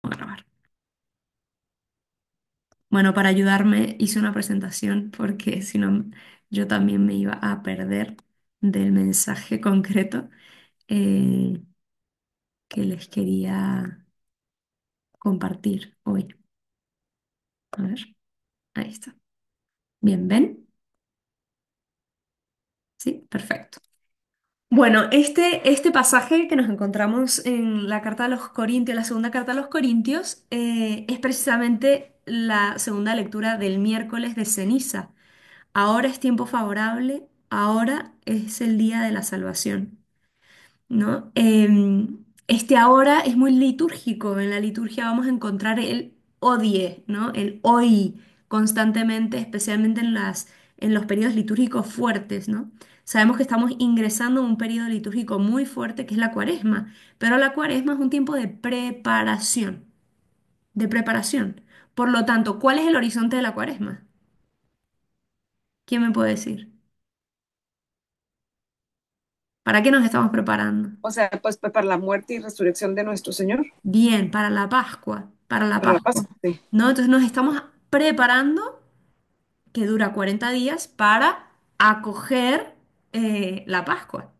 Voy a grabar. Bueno, para ayudarme hice una presentación porque si no yo también me iba a perder del mensaje concreto eh, que les quería compartir hoy. A ver, ahí está. Bien, ¿ven? Sí, perfecto. Bueno, este pasaje que nos encontramos en la carta a los Corintios, la segunda carta a los Corintios, es precisamente la segunda lectura del miércoles de ceniza. Ahora es tiempo favorable, ahora es el día de la salvación, ¿no? Este ahora es muy litúrgico. En la liturgia vamos a encontrar el odie, ¿no? El hoy constantemente, especialmente en los periodos litúrgicos fuertes, ¿no? Sabemos que estamos ingresando en un periodo litúrgico muy fuerte que es la cuaresma, pero la cuaresma es un tiempo de preparación, de preparación. Por lo tanto, ¿cuál es el horizonte de la cuaresma? ¿Quién me puede decir? ¿Para qué nos estamos preparando? O sea, pues para la muerte y resurrección de nuestro Señor, Bien, para la Pascua, para la para la Pascua, Pascua, sí. ¿no? Entonces nos estamos preparando, que dura 40 días, para acoger la Pascua.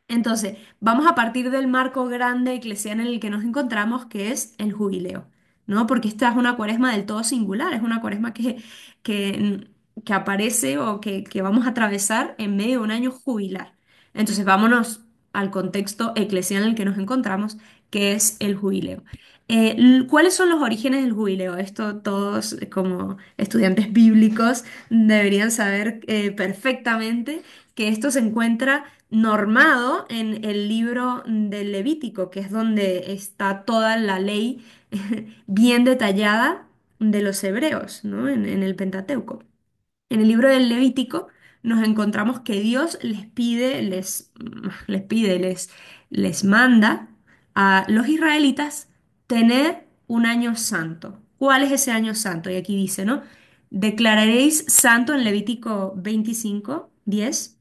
Entonces, vamos a partir del marco grande eclesial en el que nos encontramos, que es el jubileo, ¿no? Porque esta es una cuaresma del todo singular, es una cuaresma que, que aparece o que vamos a atravesar en medio de un año jubilar. Entonces, vámonos al contexto eclesial en el que nos encontramos, que es el jubileo. ¿Cuáles son los orígenes del jubileo? Esto todos como estudiantes bíblicos deberían saber perfectamente que esto se encuentra normado en el libro del Levítico, que es donde está toda la ley bien detallada de los hebreos, ¿no? En el Pentateuco. En el libro del Levítico nos encontramos que Dios les manda a los israelitas tener un año santo. ¿Cuál es ese año santo? Y aquí dice, ¿no? Declararéis santo en Levítico 25:10.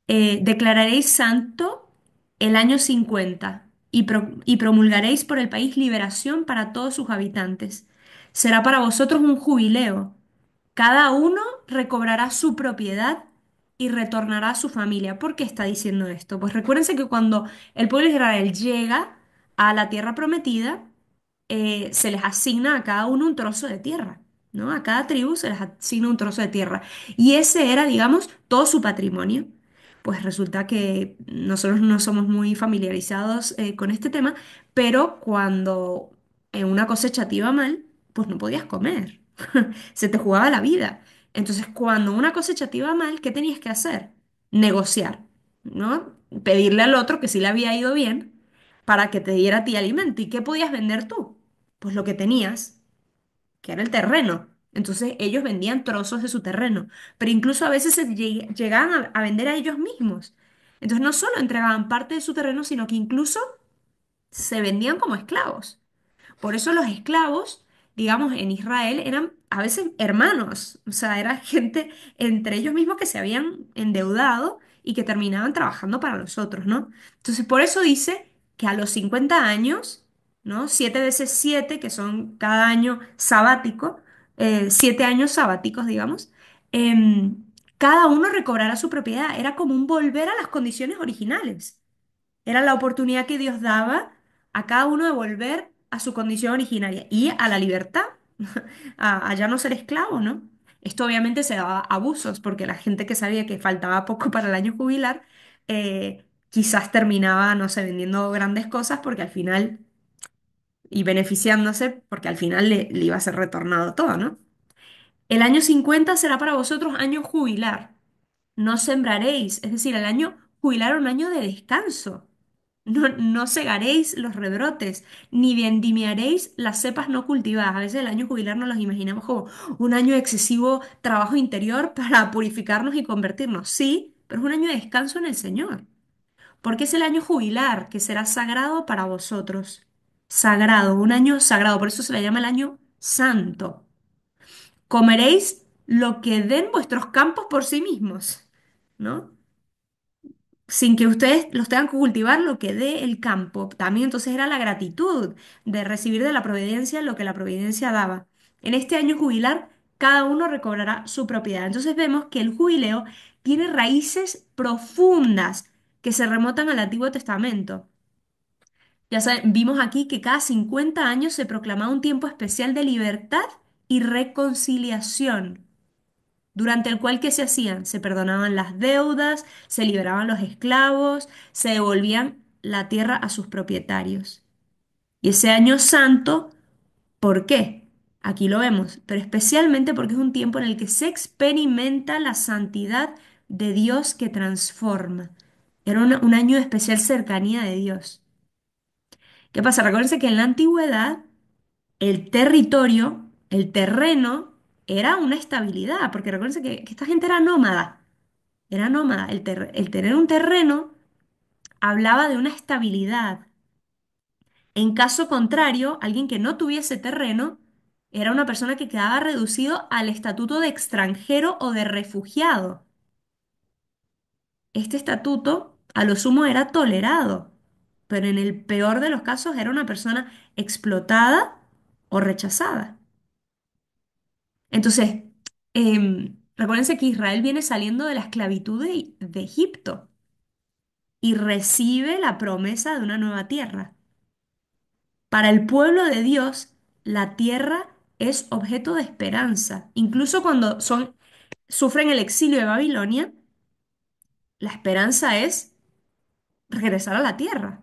Declararéis santo el año 50 y promulgaréis por el país liberación para todos sus habitantes. Será para vosotros un jubileo. Cada uno recobrará su propiedad y retornará a su familia. ¿Por qué está diciendo esto? Pues recuérdense que cuando el pueblo de Israel llega a la tierra prometida, se les asigna a cada uno un trozo de tierra, ¿no? A cada tribu se les asigna un trozo de tierra. Y ese era, digamos, todo su patrimonio. Pues resulta que nosotros no somos muy familiarizados con este tema, pero cuando en una cosecha te iba mal, pues no podías comer. Se te jugaba la vida. Entonces, cuando una cosecha te iba mal, ¿qué tenías que hacer? Negociar, ¿no? Pedirle al otro que sí le había ido bien para que te diera a ti alimento. ¿Y qué podías vender tú? Pues lo que tenías, que era el terreno. Entonces ellos vendían trozos de su terreno, pero incluso a veces llegaban a vender a ellos mismos. Entonces no solo entregaban parte de su terreno, sino que incluso se vendían como esclavos. Por eso los esclavos, digamos, en Israel eran a veces hermanos, o sea, era gente entre ellos mismos que se habían endeudado y que terminaban trabajando para los otros, ¿no? Entonces, por eso dice que a los 50 años, ¿no? 7 veces 7, que son cada año sabático, 7 años sabáticos, digamos, em, cada uno recobrará su propiedad. Era como un volver a las condiciones originales. Era la oportunidad que Dios daba a cada uno de volver a su condición originaria y a la libertad, a ya no ser esclavo, ¿no? Esto obviamente se daba a abusos, porque la gente que sabía que faltaba poco para el año jubilar, quizás terminaba, no sé, vendiendo grandes cosas porque al final, y beneficiándose, porque al final le iba a ser retornado todo, ¿no? El año 50 será para vosotros año jubilar. No sembraréis, es decir, el año jubilar era un año de descanso. No segaréis los rebrotes, ni vendimiaréis las cepas no cultivadas. A veces el año jubilar nos los imaginamos como un año de excesivo trabajo interior para purificarnos y convertirnos. Sí, pero es un año de descanso en el Señor. Porque es el año jubilar que será sagrado para vosotros. Sagrado, un año sagrado. Por eso se le llama el año santo. Comeréis lo que den vuestros campos por sí mismos, ¿no? sin que ustedes los tengan que cultivar lo que dé el campo. También entonces era la gratitud de recibir de la providencia lo que la providencia daba. En este año jubilar, cada uno recobrará su propiedad. Entonces vemos que el jubileo tiene raíces profundas que se remontan al Antiguo Testamento. Ya saben, vimos aquí que cada 50 años se proclamaba un tiempo especial de libertad y reconciliación, durante el cual, ¿qué se hacían? Se perdonaban las deudas, se liberaban los esclavos, se devolvían la tierra a sus propietarios. Y ese año santo, ¿por qué? Aquí lo vemos, pero especialmente porque es un tiempo en el que se experimenta la santidad de Dios que transforma. Era un año de especial cercanía de Dios. ¿Qué pasa? Recuérdense que en la antigüedad el territorio, el terreno, era una estabilidad, porque recuérdense que esta gente era nómada. Era nómada. El tener un terreno hablaba de una estabilidad. En caso contrario, alguien que no tuviese terreno era una persona que quedaba reducido al estatuto de extranjero o de refugiado. Este estatuto, a lo sumo, era tolerado, pero en el peor de los casos era una persona explotada o rechazada. Entonces, recuérdense que Israel viene saliendo de la esclavitud de Egipto y recibe la promesa de una nueva tierra. Para el pueblo de Dios, la tierra es objeto de esperanza. Incluso cuando sufren el exilio de Babilonia, la esperanza es regresar a la tierra.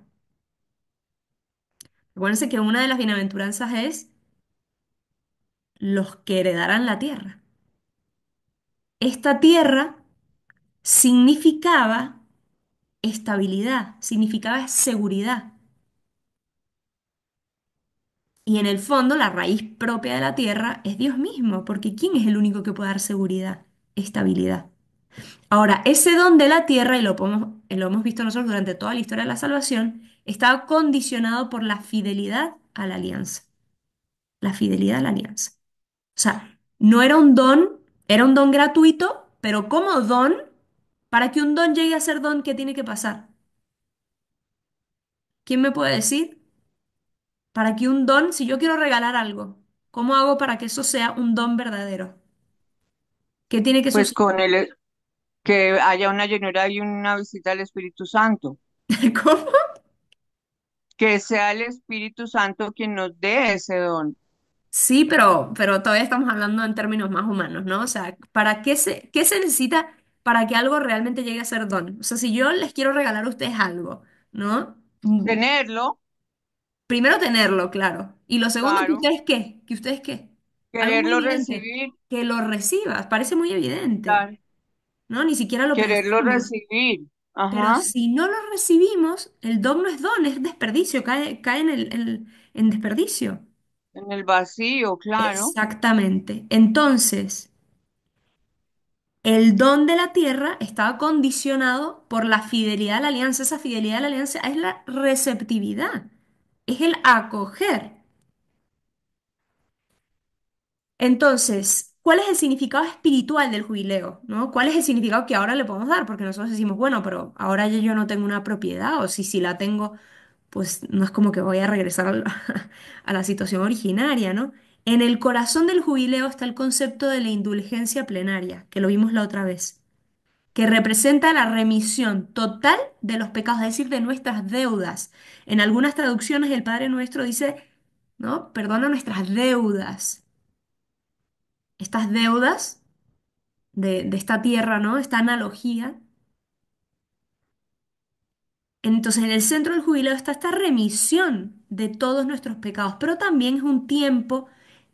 Recuérdense que una de las bienaventuranzas es los que heredarán la tierra. Esta tierra significaba estabilidad, significaba seguridad. Y en el fondo, la raíz propia de la tierra es Dios mismo, porque ¿quién es el único que puede dar seguridad, estabilidad? Ahora, ese don de la tierra, y lo hemos visto nosotros durante toda la historia de la salvación, estaba condicionado por la fidelidad a la alianza. La fidelidad a la alianza. O sea, no era un don, era un don gratuito, pero como don, para que un don llegue a ser don, ¿qué tiene que pasar? ¿Quién me puede decir? Para que un don, si yo quiero regalar algo, ¿cómo hago para que eso sea un don verdadero? ¿Qué tiene que Pues suceder? con el que haya una llenura y una visita al Espíritu Santo, ¿Cómo? que sea el Espíritu Santo quien nos dé ese don. Sí, pero todavía estamos hablando en términos más humanos, ¿no? O sea, qué se necesita para que algo realmente llegue a ser don? O sea, si yo les quiero regalar a ustedes algo, ¿no? Tenerlo, Primero tenerlo, claro. Y lo segundo, ¿que claro, ustedes qué? ¿Que ustedes qué? Algo muy quererlo evidente. recibir, Que lo recibas, parece muy evidente, claro, ¿no? Ni siquiera lo quererlo pensamos. recibir, Pero ajá, si no lo recibimos, el don no es don, es desperdicio, cae en en desperdicio. en el vacío, claro, Exactamente. Entonces, el don de la tierra estaba condicionado por la fidelidad a la alianza. Esa fidelidad a la alianza es la receptividad, es el acoger. Entonces, ¿cuál es el significado espiritual del jubileo? ¿No? ¿Cuál es el significado que ahora le podemos dar? Porque nosotros decimos, bueno, pero ahora ya yo no tengo una propiedad, o si la tengo, pues no es como que voy a regresar a la situación originaria, ¿no? En el corazón del jubileo está el concepto de la indulgencia plenaria, que lo vimos la otra vez, que representa la remisión total de los pecados, es decir, de nuestras deudas. En algunas traducciones el Padre Nuestro dice, ¿no? Perdona nuestras deudas. Estas deudas de esta tierra, ¿no? Esta analogía. Entonces, en el centro del jubileo está esta remisión de todos nuestros pecados, pero también es un tiempo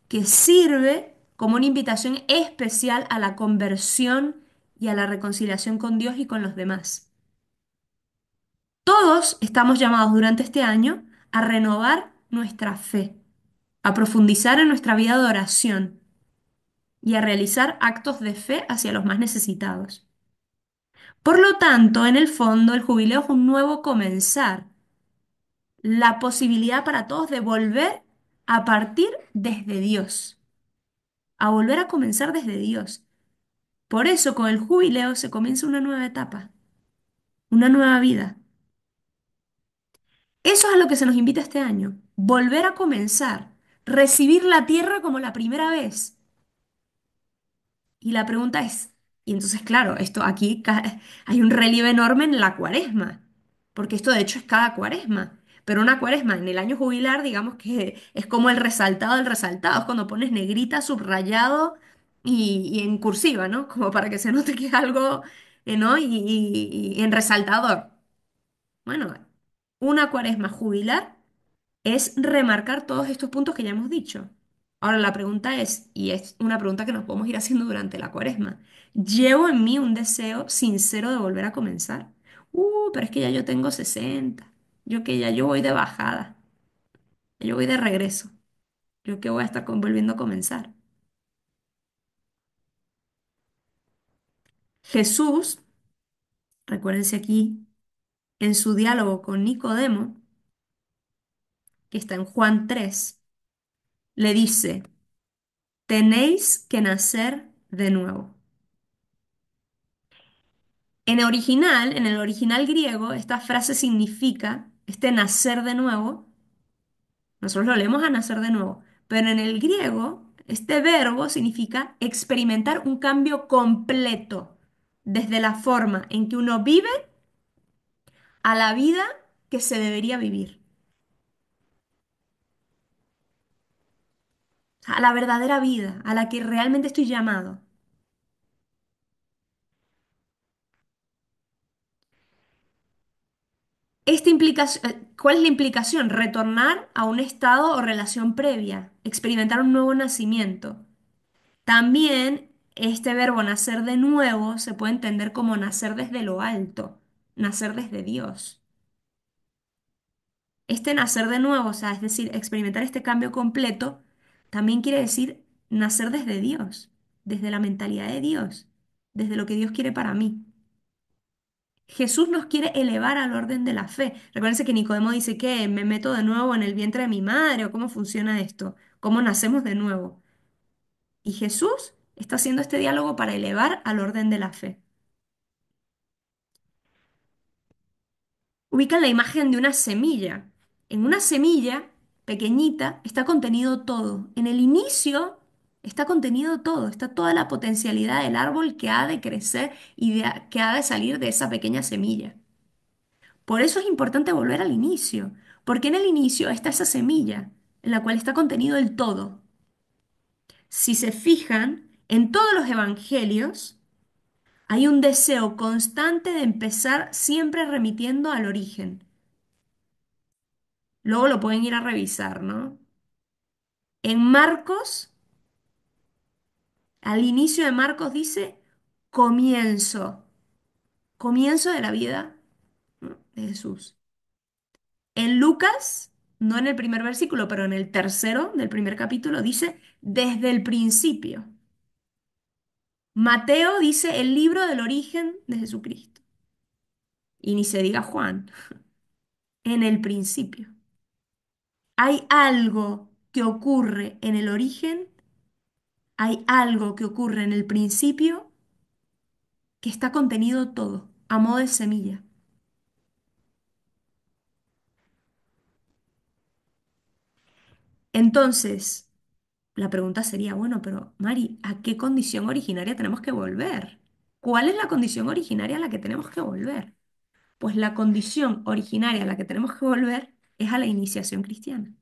que sirve como una invitación especial a la conversión y a la reconciliación con Dios y con los demás. Todos estamos llamados durante este año a renovar nuestra fe, a profundizar en nuestra vida de oración y a realizar actos de fe hacia los más necesitados. Por lo tanto, en el fondo, el jubileo es un nuevo comenzar, la posibilidad para todos de volver a partir desde Dios, a volver a comenzar desde Dios. Por eso, con el jubileo se comienza una nueva etapa. una nueva vida. Eso es a lo que se nos invita este año. Volver a comenzar, recibir la tierra como la primera vez. Y la pregunta es, y entonces claro, esto aquí hay un relieve enorme en la cuaresma, porque esto de hecho es cada cuaresma. Pero una cuaresma en el año jubilar, digamos que es como el resaltado del resaltado, es cuando pones negrita, subrayado y en cursiva, ¿no? Como para que se note que es algo, ¿no? Y en resaltador. Bueno, una cuaresma jubilar es remarcar todos estos puntos que ya hemos dicho. Ahora la pregunta es, y es una pregunta que nos podemos ir haciendo durante la cuaresma, ¿llevo en mí un deseo sincero de volver a comenzar? Pero es que ya yo tengo 60, yo que ya yo voy de bajada, yo voy de regreso, yo que voy a estar volviendo a comenzar. Jesús, recuérdense aquí, en su diálogo con Nicodemo, que está en Juan 3, le dice, tenéis que nacer de nuevo. En el original griego, esta frase significa, este nacer de nuevo, nosotros lo leemos a nacer de nuevo, pero en el griego, este verbo significa experimentar un cambio completo, desde la forma en que uno vive a la vida que se debería vivir, a la verdadera vida, a la que realmente estoy llamado. ¿Cuál es la implicación? Retornar a un estado o relación previa, experimentar un nuevo nacimiento. También este verbo nacer de nuevo se puede entender como nacer desde lo alto, nacer desde Dios. Este nacer de nuevo, o sea, es decir, experimentar este cambio completo, también quiere decir nacer desde Dios, desde la mentalidad de Dios, desde lo que Dios quiere para mí. Jesús nos quiere elevar al orden de la fe. Recuerden que Nicodemo dice que me meto de nuevo en el vientre de mi madre o cómo funciona esto, cómo nacemos de nuevo. Y Jesús está haciendo este diálogo para elevar al orden de la fe. Ubican la imagen de una semilla. En una semilla pequeñita está contenido todo. En el inicio está contenido todo, está toda la potencialidad del árbol que ha de crecer y que ha de salir de esa pequeña semilla. Por eso es importante volver al inicio, porque en el inicio está esa semilla en la cual está contenido el todo. Si se fijan, en todos los evangelios hay un deseo constante de empezar siempre remitiendo al origen. Luego lo pueden ir a revisar, ¿no? En Marcos, al inicio de Marcos dice comienzo, comienzo de la vida, ¿no? De Jesús. En Lucas, no en el primer versículo, pero en el tercero del primer capítulo dice desde el principio. Mateo dice el libro del origen de Jesucristo. Y ni se diga Juan, en el principio. Hay algo que ocurre en el origen, hay algo que ocurre en el principio que está contenido todo, a modo de semilla. Entonces, la pregunta sería, bueno, pero Mari, ¿a qué condición originaria tenemos que volver? ¿Cuál es la condición originaria a la que tenemos que volver? Pues la condición originaria a la que tenemos que volver es a la iniciación cristiana.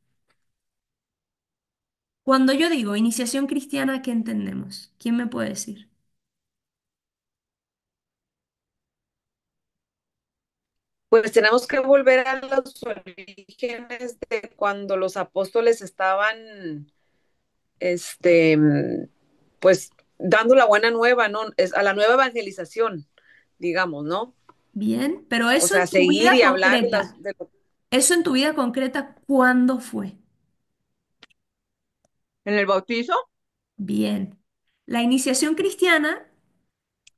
Cuando yo digo iniciación cristiana, ¿qué entendemos? ¿Quién me puede decir? Pues tenemos que volver a los orígenes de cuando los apóstoles estaban, este, pues, dando la buena nueva, ¿no? Es a la nueva evangelización, digamos, ¿no? Bien, pero O eso sea, en tu seguir vida y hablar de concreta, de lo- eso en tu vida concreta, ¿cuándo fue? ¿En el bautizo? Bien. La iniciación cristiana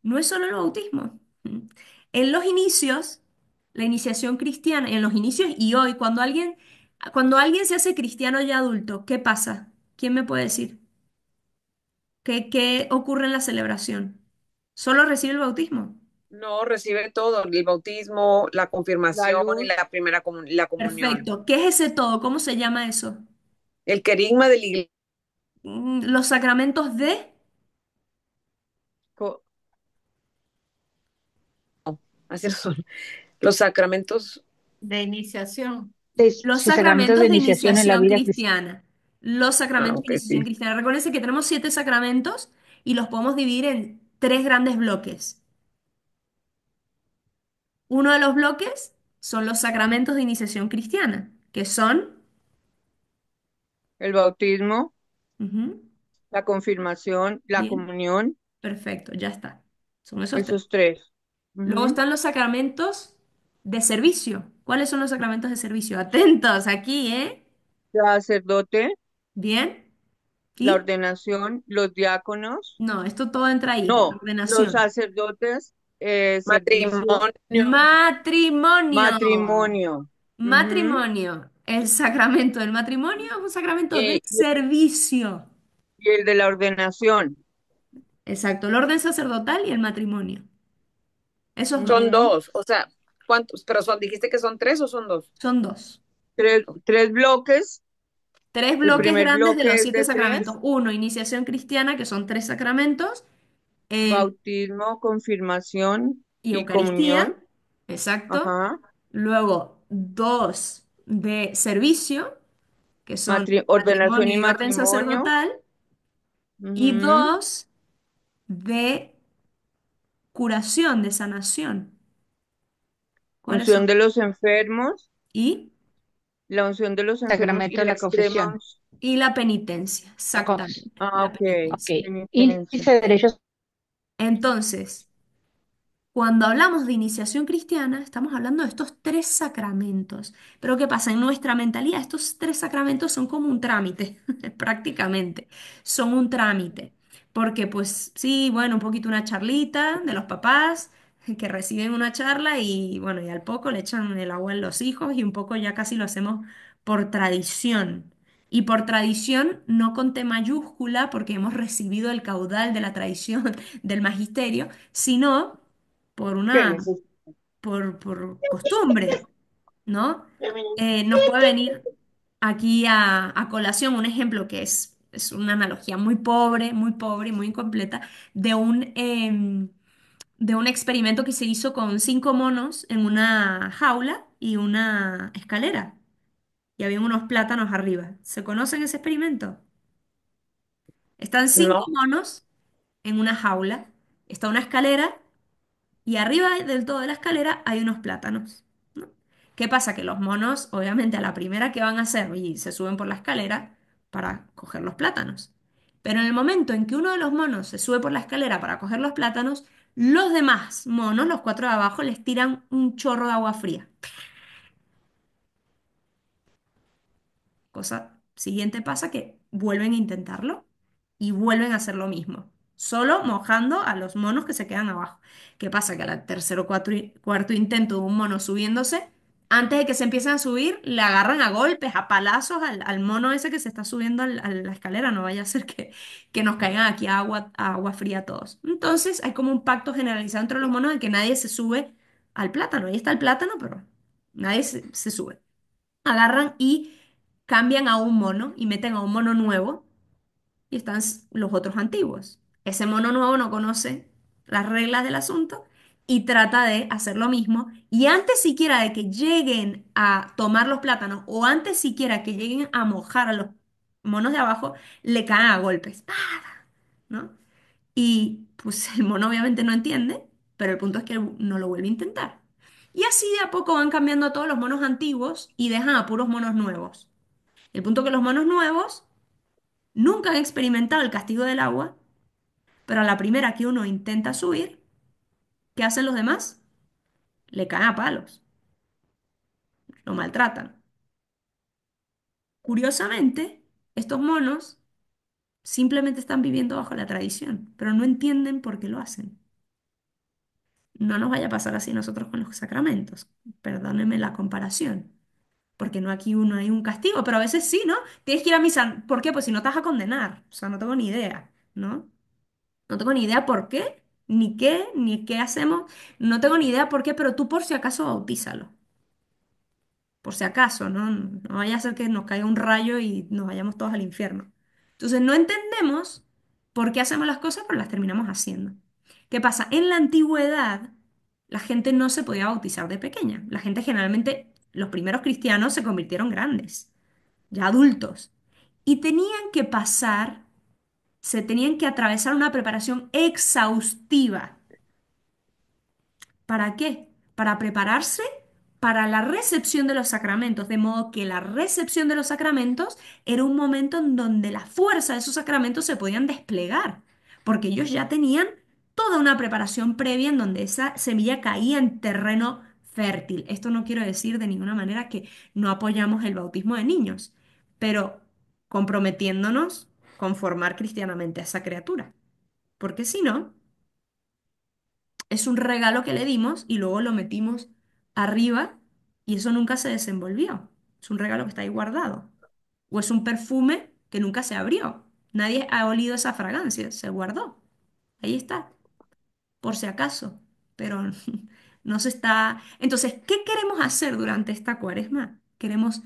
no es solo el bautismo. En los inicios, la iniciación cristiana, en los inicios y hoy, cuando alguien se hace cristiano ya adulto, ¿qué pasa? ¿Quién me puede decir? ¿Qué ocurre en la celebración? ¿Solo recibe el bautismo? No, recibe todo, el bautismo, la la confirmación y luz, la comunión. Perfecto. ¿Qué es ese todo? ¿Cómo se llama eso? El querigma de la iglesia, Los sacramentos de... co- así son, los sacramentos, De iniciación. Los Sus sacramentos de sacramentos de iniciación en la iniciación vida cristiana. cristiana. Los sacramentos de ok, iniciación sí. cristiana. Recuérdense que tenemos 7 sacramentos y los podemos dividir en 3 grandes bloques. Uno de los bloques son los sacramentos de iniciación cristiana, que son... el bautismo, Ujú, la confirmación, la bien, comunión, perfecto, ya está. Son esos tres. esos tres. Luego Ujú. están los sacramentos de servicio. ¿Cuáles son los sacramentos de servicio? Atentos aquí, ¿eh? Sacerdote, Bien. la ¿Y? ordenación, los diáconos, No, esto todo entra ahí. La no, los ordenación. sacerdotes, servicio, Matrimonio, Matrimonio. matrimonio. Ujú. Matrimonio. El sacramento del matrimonio es un sacramento de Y, servicio. y el de la ordenación. Exacto, el orden sacerdotal y el matrimonio. Esos dos. son Ujú. dos, o sea, ¿cuántos? Pero son, dijiste que son tres o son dos. Son dos. Tres bloques. Tres El bloques primer grandes de bloque los es siete de sacramentos. tres: Uno, iniciación cristiana, que son 3 sacramentos. El bautismo, confirmación y y comunión. Eucaristía. Exacto. Ajá. Luego, dos de servicio, que son Ordenación matrimonio y y orden matrimonio. sacerdotal. Y Ujú. dos de curación, de sanación. ¿Cuáles Unción son? de los enfermos, Y, la unción de los enfermos y Sacramento de la la extrema. confesión. y la penitencia, Ojos. exactamente, Ah, la ok. Ok. penitencia. Penitencia. Índice de derechos. Entonces, cuando hablamos de iniciación cristiana, estamos hablando de estos 3 sacramentos. Pero ¿qué pasa? En nuestra mentalidad, estos 3 sacramentos son como un trámite, prácticamente. Son un trámite. Porque, pues sí, bueno, un poquito una charlita de los papás que reciben una charla y, bueno, y al poco le echan el agua en los hijos y un poco ya casi lo hacemos por tradición. Y por tradición, no con T mayúscula, porque hemos recibido el caudal de la tradición del magisterio, sino por ¿Qué una, necesito? por costumbre, ¿no? Nos puede venir aquí a colación un ejemplo que es una analogía muy pobre y muy incompleta de un experimento que se hizo con 5 monos en una jaula y una escalera. Y había unos plátanos arriba. ¿Se conocen ese experimento? Están cinco No, monos en una jaula, está una escalera y arriba del todo de la escalera hay unos plátanos, ¿no? ¿Qué pasa? Que los monos, obviamente, a la primera que van a hacer y se suben por la escalera para coger los plátanos. Pero en el momento en que uno de los monos se sube por la escalera para coger los plátanos, los demás monos, los 4 de abajo, les tiran un chorro de agua fría. Cosa siguiente pasa que vuelven a intentarlo y vuelven a hacer lo mismo, solo mojando a los monos que se quedan abajo. ¿Qué pasa? Que al tercer o cuarto intento de un mono subiéndose, antes de que se empiecen a subir, le agarran a golpes, a palazos al mono ese que se está subiendo a la escalera. No vaya a ser que nos caigan aquí a agua fría a todos. Entonces hay como un pacto generalizado entre los monos de que nadie se sube al plátano. Ahí está el plátano, pero nadie se sube. Agarran y cambian a un mono y meten a un mono nuevo y están los otros antiguos. Ese mono nuevo no conoce las reglas del asunto y trata de hacer lo mismo. Y antes siquiera de que lleguen a tomar los plátanos o antes siquiera que lleguen a mojar a los monos de abajo, le caen a golpes, ¿no? Y pues el mono obviamente no entiende, pero el punto es que no lo vuelve a intentar. Y así de a poco van cambiando a todos los monos antiguos y dejan a puros monos nuevos. El punto es que los monos nuevos nunca han experimentado el castigo del agua, pero a la primera que uno intenta subir, ¿qué hacen los demás? Le caen a palos, lo maltratan. Curiosamente, estos monos simplemente están viviendo bajo la tradición, pero no entienden por qué lo hacen. No nos vaya a pasar así nosotros con los sacramentos. Perdónenme la comparación, porque no aquí uno hay un castigo, pero a veces sí, ¿no? Tienes que ir a misa. ¿Por qué? Pues si no te vas a condenar. O sea, no tengo ni idea, ¿no? No tengo ni idea por qué, ni qué hacemos, no tengo ni idea por qué, pero tú por si acaso bautízalo. Por si acaso, ¿no? No vaya a ser que nos caiga un rayo y nos vayamos todos al infierno. Entonces no entendemos por qué hacemos las cosas, pero las terminamos haciendo. ¿Qué pasa? En la antigüedad, la gente no se podía bautizar de pequeña. La gente generalmente, los primeros cristianos se convirtieron grandes, ya adultos, y se tenían que atravesar una preparación exhaustiva. ¿Para qué? Para prepararse para la recepción de los sacramentos, de modo que la recepción de los sacramentos era un momento en donde la fuerza de esos sacramentos se podían desplegar, porque ellos ya tenían toda una preparación previa en donde esa semilla caía en terreno fértil. Esto no quiero decir de ninguna manera que no apoyamos el bautismo de niños, pero comprometiéndonos con formar cristianamente a esa criatura, porque si no es un regalo que le dimos y luego lo metimos arriba y eso nunca se desenvolvió. Es un regalo que está ahí guardado. O es un perfume que nunca se abrió. Nadie ha olido esa fragancia, se guardó. Ahí está, por si acaso. Pero no se está... Entonces, ¿qué queremos hacer durante esta cuaresma? Queremos...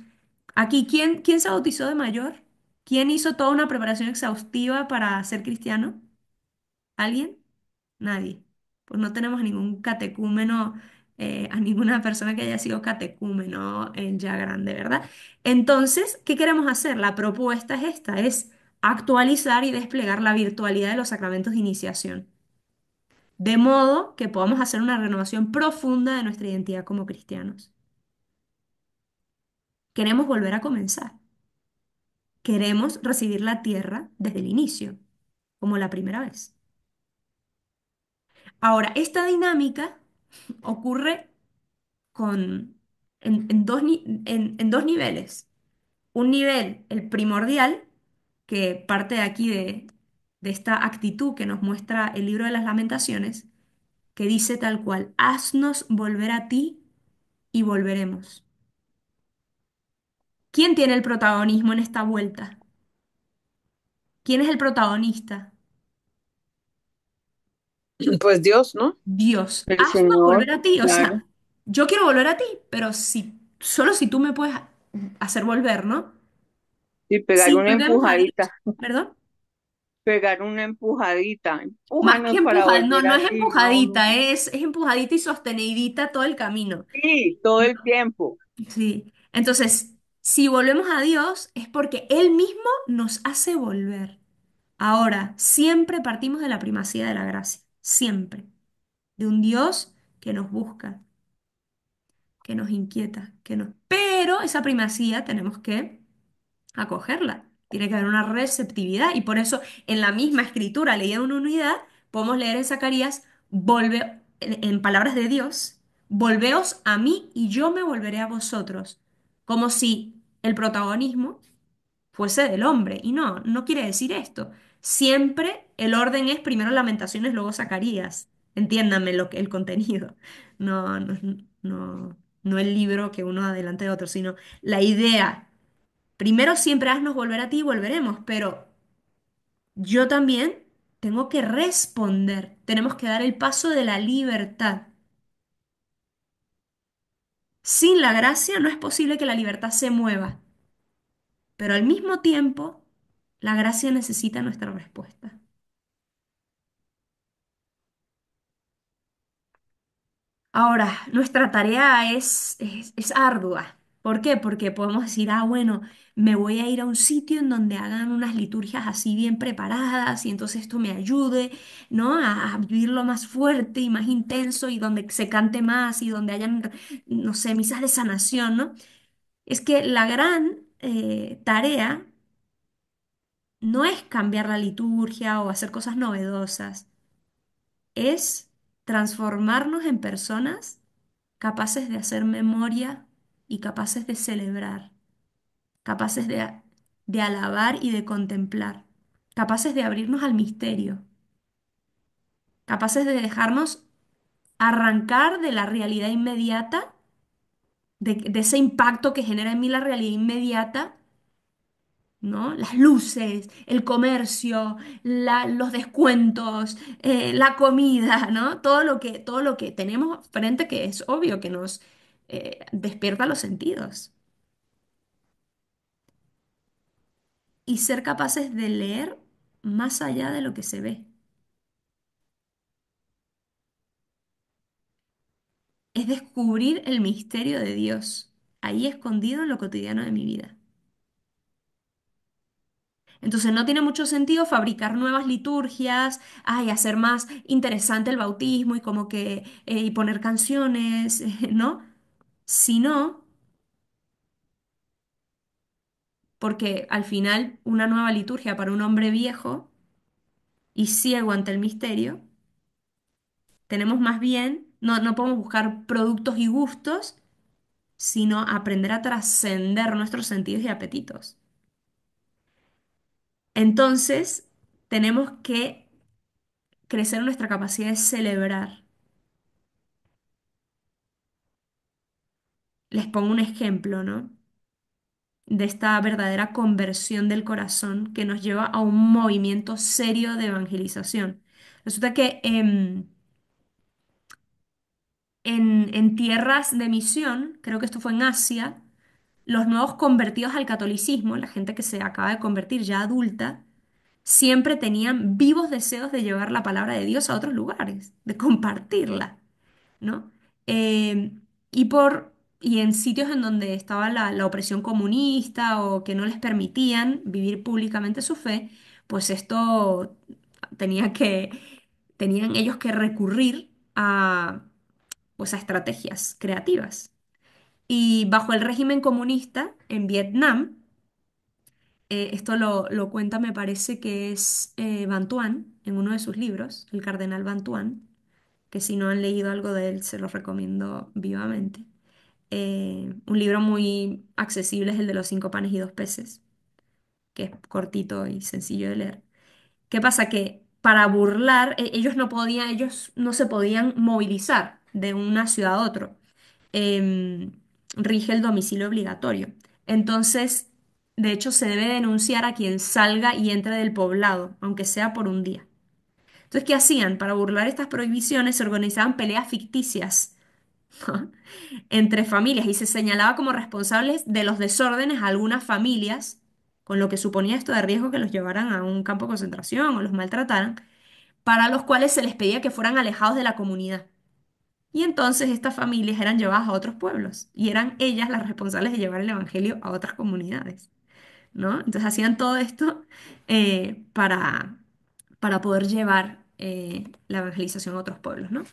Aquí, ¿quién se bautizó de mayor? ¿Quién hizo toda una preparación exhaustiva para ser cristiano? ¿Alguien? Nadie. Pues no tenemos a ningún catecúmeno, a ninguna persona que haya sido catecúmeno ya grande, ¿verdad? Entonces, ¿qué queremos hacer? La propuesta es esta, es actualizar y desplegar la virtualidad de los sacramentos de iniciación, de modo que podamos hacer una renovación profunda de nuestra identidad como cristianos. Queremos volver a comenzar. Queremos recibir la tierra desde el inicio, como la primera vez. Ahora, esta dinámica ocurre en dos niveles. Un nivel, el primordial, que parte de aquí de esta actitud que nos muestra el libro de las Lamentaciones, que dice tal cual, haznos volver a ti y volveremos. ¿Quién tiene el protagonismo en esta vuelta? ¿Quién es el protagonista? Pues Dios, ¿no? Dios, El haznos Señor, volver a ti. O claro. sea, yo quiero volver a ti, pero solo si tú me puedes hacer volver, ¿no? Y pegar Si una volvemos a Dios, empujadita, ¿perdón? pegar una empujadita. Más que Empújanos para empujada, no, volver no a es ti, no. empujadita, es empujadita y sostenidita todo el camino. Sí, todo No, el tiempo. sí. Entonces, si volvemos a Dios es porque Él mismo nos hace volver. Ahora, siempre partimos de la primacía de la gracia, siempre. De un Dios que nos busca, que nos inquieta, que nos... Pero esa primacía tenemos que acogerla. Tiene que haber una receptividad y por eso en la misma escritura, leída en una unidad, podemos leer en Zacarías, en palabras de Dios, volveos a mí y yo me volveré a vosotros, como si el protagonismo fuese del hombre. Y no, no quiere decir esto. Siempre el orden es primero Lamentaciones, luego Zacarías. Entiéndanme el contenido. No, no, no el libro que uno adelante de otro, sino la idea. Primero siempre haznos volver a ti y volveremos, pero yo también tengo que responder. Tenemos que dar el paso de la libertad. Sin la gracia no es posible que la libertad se mueva, pero al mismo tiempo la gracia necesita nuestra respuesta. Ahora, nuestra tarea es ardua. ¿Por qué? Porque podemos decir, ah, bueno, me voy a ir a un sitio en donde hagan unas liturgias así bien preparadas y entonces esto me ayude, ¿no? A vivirlo más fuerte y más intenso y donde se cante más y donde hayan, no sé, misas de sanación, ¿no? Es que la gran tarea no es cambiar la liturgia o hacer cosas novedosas, es transformarnos en personas capaces de hacer memoria y capaces de celebrar, capaces de alabar y de contemplar, capaces de abrirnos al misterio, capaces de dejarnos arrancar de la realidad inmediata, de ese impacto que genera en mí la realidad inmediata ¿no? Las luces, el comercio, los descuentos, la comida, ¿no? Todo lo que tenemos frente que es obvio que nos despierta los sentidos. Y ser capaces de leer más allá de lo que se ve. Es descubrir el misterio de Dios, ahí escondido en lo cotidiano de mi vida. Entonces no tiene mucho sentido fabricar nuevas liturgias, ay, hacer más interesante el bautismo y como que y poner canciones, ¿no? Sino porque al final una nueva liturgia para un hombre viejo y ciego ante el misterio, tenemos más bien, no podemos buscar productos y gustos, sino aprender a trascender nuestros sentidos y apetitos. Entonces, tenemos que crecer en nuestra capacidad de celebrar. Les pongo un ejemplo, ¿no? De esta verdadera conversión del corazón que nos lleva a un movimiento serio de evangelización. Resulta que en tierras de misión, creo que esto fue en Asia, los nuevos convertidos al catolicismo, la gente que se acaba de convertir ya adulta, siempre tenían vivos deseos de llevar la palabra de Dios a otros lugares, de compartirla. ¿No? Eh, y en sitios en donde estaba la opresión comunista o que no les permitían vivir públicamente su fe, pues esto tenía que, tenían ellos que recurrir a, pues a estrategias creativas. Y bajo el régimen comunista en Vietnam, esto lo cuenta, me parece que es Van Tuan, en uno de sus libros, el cardenal Van Tuan, que si no han leído algo de él, se los recomiendo vivamente. Un libro muy accesible es el de los 5 panes y 2 peces, que es cortito y sencillo de leer. ¿Qué pasa? Que para burlar, ellos no se podían movilizar de una ciudad a otro. Em, Rige el domicilio obligatorio. Entonces, de hecho, se debe denunciar a quien salga y entre del poblado, aunque sea por un día. Entonces, ¿qué hacían? Para burlar estas prohibiciones, se organizaban peleas ficticias entre familias y se señalaba como responsables de los desórdenes a algunas familias, con lo que suponía esto de riesgo que los llevaran a un campo de concentración o los maltrataran, para los cuales se les pedía que fueran alejados de la comunidad. Y entonces estas familias eran llevadas a otros pueblos y eran ellas las responsables de llevar el evangelio a otras comunidades, ¿no? Entonces hacían todo esto para poder llevar la evangelización a otros pueblos, ¿no?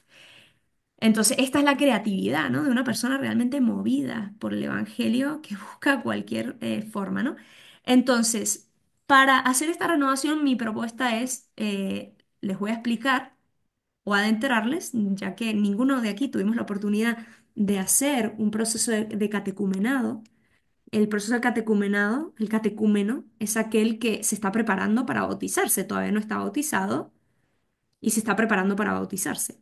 Entonces, esta es la creatividad, ¿no? De una persona realmente movida por el evangelio que busca cualquier forma, ¿no? Entonces, para hacer esta renovación, mi propuesta es, les voy a explicar o adentrarles, ya que ninguno de aquí tuvimos la oportunidad de hacer un proceso de catecumenado. El proceso de catecumenado, el catecúmeno, es aquel que se está preparando para bautizarse, todavía no está bautizado y se está preparando para bautizarse.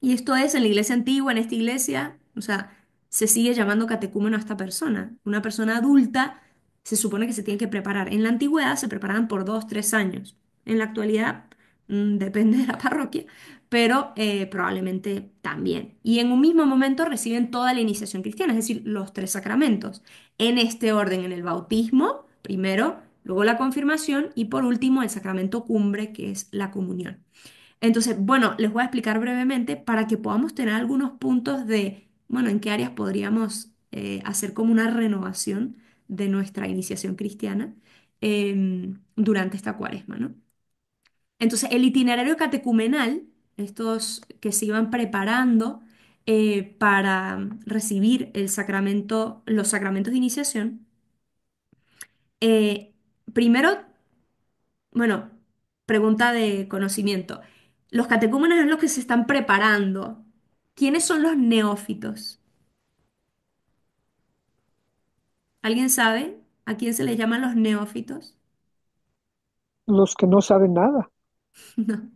Y esto es en la iglesia antigua, en esta iglesia, o sea, se sigue llamando catecúmeno a esta persona. Una persona adulta se supone que se tiene que preparar. En la antigüedad se preparaban por 2, 3 años. En la actualidad depende de la parroquia, pero probablemente también. Y en un mismo momento reciben toda la iniciación cristiana, es decir, los 3 sacramentos. En este orden, en el bautismo, primero, luego la confirmación y por último el sacramento cumbre, que es la comunión. Entonces, bueno, les voy a explicar brevemente para que podamos tener algunos puntos de, bueno, en qué áreas podríamos hacer como una renovación de nuestra iniciación cristiana durante esta cuaresma, ¿no? Entonces, el itinerario catecumenal, estos que se iban preparando para recibir el sacramento, los sacramentos de iniciación, eh, primero bueno, pregunta de conocimiento. Los catecúmenos son los que se están preparando. ¿Quiénes son los neófitos? ¿Alguien sabe a quién se les llaman los neófitos? Los que no saben nada. No,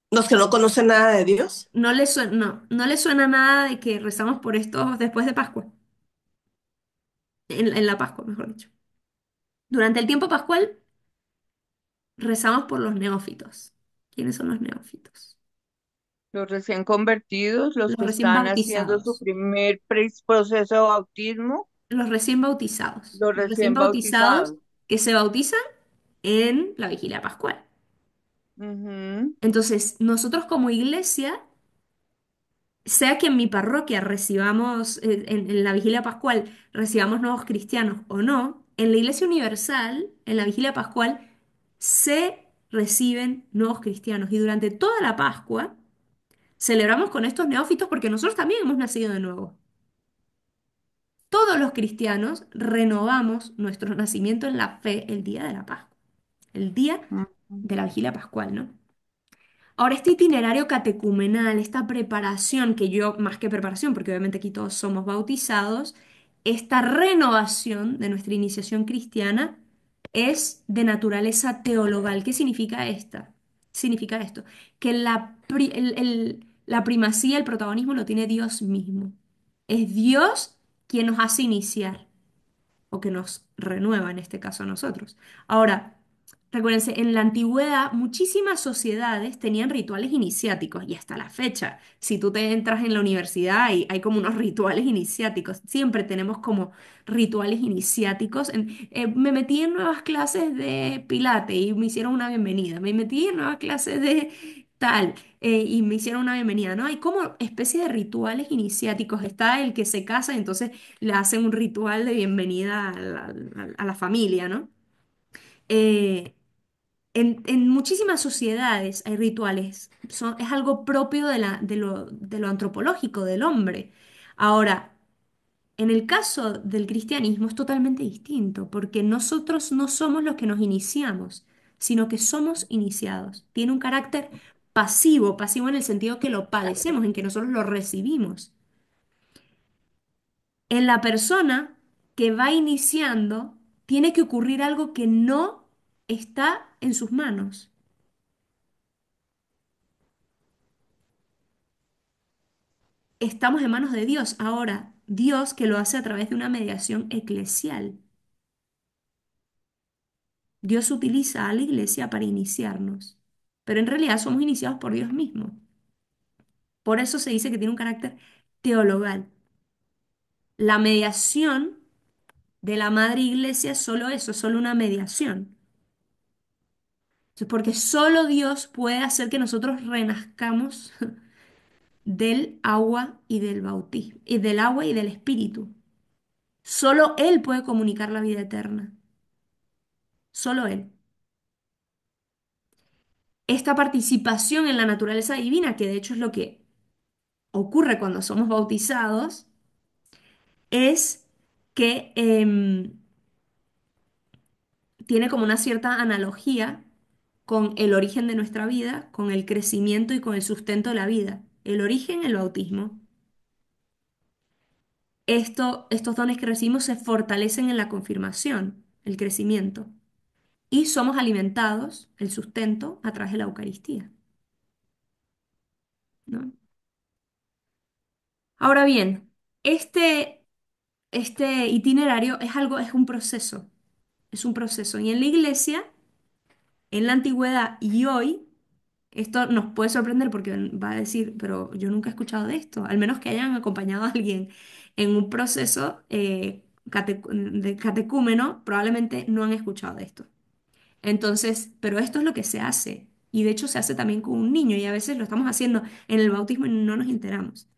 Los que no conocen nada de Dios. no les suena nada de que rezamos por esto después de Pascua. en la Pascua, mejor dicho. Durante el tiempo pascual rezamos por los neófitos. ¿Quiénes son los neófitos? Los recién convertidos, los Los que recién están haciendo su bautizados. primer proceso de bautismo, Los recién bautizados. los Los recién recién bautizados bautizados. que se bautizan en la vigilia pascual. Ujú. Entonces, nosotros como iglesia, sea que en mi parroquia recibamos, en la vigilia pascual, recibamos nuevos cristianos o no, en la iglesia universal, en la vigilia pascual, se reciben nuevos cristianos. Y durante toda la Pascua celebramos con estos neófitos porque nosotros también hemos nacido de nuevo. Todos los cristianos renovamos nuestro nacimiento en la fe el día de la Pascua, el día Ujú. de la vigilia pascual, ¿no? Ahora, este itinerario catecumenal, esta preparación, que yo, más que preparación, porque obviamente aquí todos somos bautizados, esta renovación de nuestra iniciación cristiana es de naturaleza teologal. ¿Qué significa esta? Significa esto, que la primacía, el protagonismo lo tiene Dios mismo. Es Dios quien nos hace iniciar o que nos renueva en este caso a nosotros. Ahora, recuérdense, en la antigüedad muchísimas sociedades tenían rituales iniciáticos y hasta la fecha, si tú te entras en la universidad hay como unos rituales iniciáticos, siempre tenemos como rituales iniciáticos. Me metí en nuevas clases de Pilates y me hicieron una bienvenida, me metí en nuevas clases de tal y me hicieron una bienvenida, ¿no? Hay como especie de rituales iniciáticos, está el que se casa, entonces le hacen un ritual de bienvenida a la familia, ¿no? Eh, en muchísimas sociedades hay rituales, es algo propio de lo antropológico del hombre. Ahora, en el caso del cristianismo es totalmente distinto, porque nosotros no somos los que nos iniciamos, sino que somos iniciados. Tiene un carácter pasivo, pasivo en el sentido que lo padecemos, en que nosotros lo recibimos. En la persona que va iniciando, tiene que ocurrir algo que no está en sus manos. Estamos en manos de Dios. Ahora, Dios que lo hace a través de una mediación eclesial. Dios utiliza a la iglesia para iniciarnos, pero en realidad somos iniciados por Dios mismo. Por eso se dice que tiene un carácter teologal. La mediación de la madre iglesia es solo eso, es solo una mediación. Entonces, porque solo Dios puede hacer que nosotros renazcamos del agua y del bautismo, y del agua y del espíritu. Solo Él puede comunicar la vida eterna. Solo Él. Esta participación en la naturaleza divina, que de hecho es lo que ocurre cuando somos bautizados, es que tiene como una cierta analogía con el origen de nuestra vida, con el crecimiento y con el sustento de la vida. El origen, el bautismo. Estos dones que recibimos se fortalecen en la confirmación, el crecimiento. Y somos alimentados, el sustento, a través de la Eucaristía, ¿no? Ahora bien, este itinerario es algo, es un proceso, es un proceso. Y en la iglesia, en la antigüedad y hoy, esto nos puede sorprender porque va a decir, pero yo nunca he escuchado de esto, al menos que hayan acompañado a alguien en un proceso de catecúmeno, probablemente no han escuchado de esto. Entonces, pero esto es lo que se hace. Y de hecho se hace también con un niño y a veces lo estamos haciendo en el bautismo y no nos enteramos.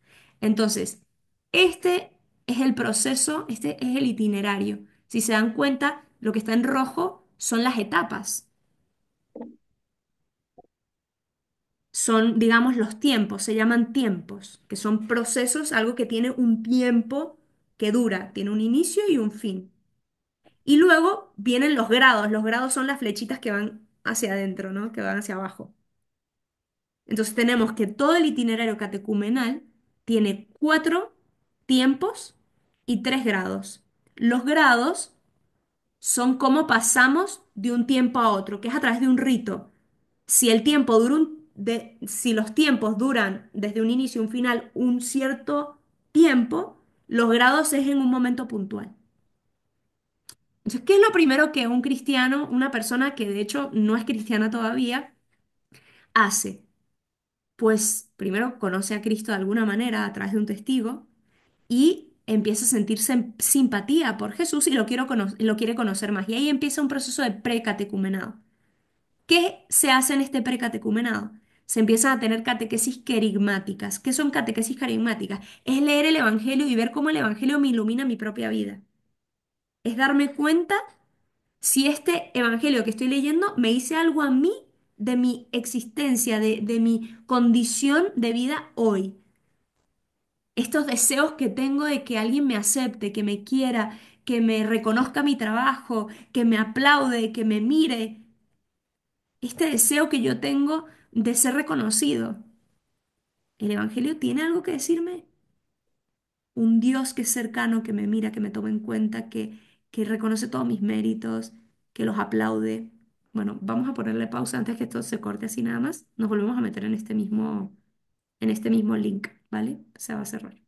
Entonces, este es el proceso, este es el itinerario. Si se dan cuenta, lo que está en rojo son las etapas. Son, digamos, los tiempos, se llaman tiempos, que son procesos, algo que tiene un tiempo que dura, tiene un inicio y un fin. Y luego vienen los grados son las flechitas que van hacia adentro, ¿no? Que van hacia abajo. Entonces tenemos que todo el itinerario catecumenal tiene 4 tiempos y 3 grados. Los grados son cómo pasamos de un tiempo a otro, que es a través de un rito. Si los tiempos duran desde un inicio a un final un cierto tiempo, los grados es en un momento puntual. Entonces, ¿qué es lo primero que un cristiano, una persona que de hecho no es cristiana todavía, hace? Pues primero conoce a Cristo de alguna manera a través de un testigo y empieza a sentirse simpatía por Jesús y lo quiere conocer más. Y ahí empieza un proceso de precatecumenado. ¿Qué se hace en este precatecumenado? Se empiezan a tener catequesis querigmáticas. ¿Qué son catequesis querigmáticas? Es leer el Evangelio y ver cómo el Evangelio me ilumina mi propia vida. Es darme cuenta si este Evangelio que estoy leyendo me dice algo a mí de mi existencia, de mi condición de vida hoy. Estos deseos que tengo de que alguien me acepte, que me quiera, que me reconozca mi trabajo, que me aplaude, que me mire. Este deseo que yo tengo de ser reconocido. ¿El Evangelio tiene algo que decirme? Un Dios que es cercano, que me mira, que me toma en cuenta, que reconoce todos mis méritos, que los aplaude. Bueno, vamos a ponerle pausa antes que esto se corte así nada más. Nos volvemos a meter en este mismo link, ¿vale? Se va a cerrar.